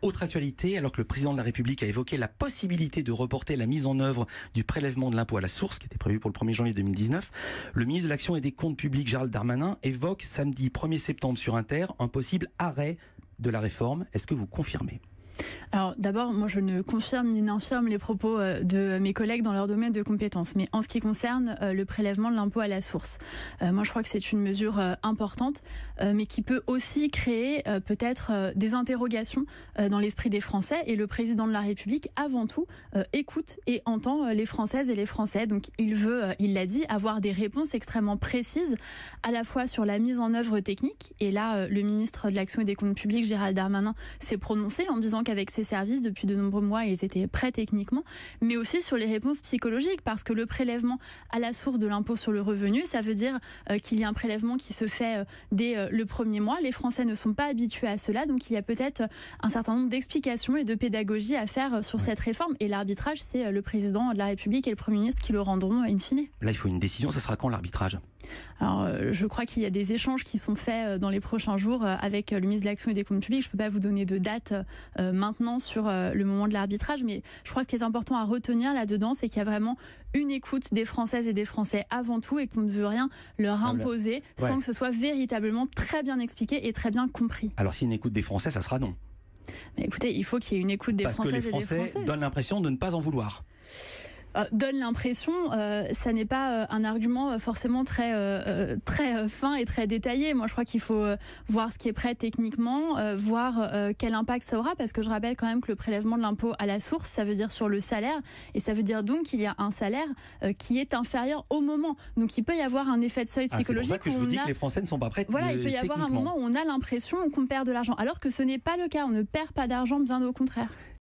Autre actualité, alors que le président de la République a évoqué la possibilité de reporter la mise en œuvre du prélèvement de l'impôt à la source, qui était prévu pour le 1er janvier 2019, le ministre de l'Action et des Comptes publics, Gérald Darmanin, évoque samedi 1er septembre sur Inter un possible arrêt de la réforme. Est-ce que vous confirmez ? Alors d'abord, moi je ne confirme ni n'infirme les propos de mes collègues dans leur domaine de compétences. Mais en ce qui concerne le prélèvement de l'impôt à la source, moi je crois que c'est une mesure importante, mais qui peut aussi créer peut-être des interrogations dans l'esprit des Français. Et le président de la République, avant tout, écoute et entend les Françaises et les Français. Donc il veut, il l'a dit, avoir des réponses extrêmement précises, à la fois sur la mise en œuvre technique. Et là, le ministre de l'Action et des Comptes publics, Gérald Darmanin, s'est prononcé en disant qu'avec ses services, depuis de nombreux mois, ils étaient prêts techniquement, mais aussi sur les réponses psychologiques, parce que le prélèvement à la source de l'impôt sur le revenu, ça veut dire qu'il y a un prélèvement qui se fait dès le premier mois. Les Français ne sont pas habitués à cela, donc il y a peut-être un certain nombre d'explications et de pédagogie à faire sur cette réforme. Et l'arbitrage, c'est le président de la République et le Premier ministre qui le rendront in fine. Là, il faut une décision. Ça sera quand l'arbitrage ? Alors, je crois qu'il y a des échanges qui sont faits dans les prochains jours avec le ministre de l'Action et des Comptes publics. Je ne peux pas vous donner de date maintenant sur le moment de l'arbitrage, mais je crois que ce qui est important à retenir là-dedans, c'est qu'il y a vraiment une écoute des Françaises et des Français avant tout et qu'on ne veut rien leur imposer sans que ce soit véritablement très bien expliqué et très bien compris. Alors, s'il y a une écoute des Français, ça sera non. Mais écoutez, il faut qu'il y ait une écoute des Françaises et des Français. Parce que les Français donnent l'impression de ne pas en vouloir. Donne l'impression, ça n'est pas un argument forcément très fin et très détaillé. Moi, je crois qu'il faut voir ce qui est prêt techniquement, voir quel impact ça aura, parce que je rappelle quand même que le prélèvement de l'impôt à la source, ça veut dire sur le salaire, et ça veut dire donc qu'il y a un salaire qui est inférieur au moment. Donc, il peut y avoir un effet de seuil psychologique. C'est pour ça que je vous dis que les Français ne sont pas prêts. Voilà, il peut y avoir un moment où on a l'impression qu'on perd de l'argent, alors que ce n'est pas le cas. On ne perd pas d'argent, bien au contraire.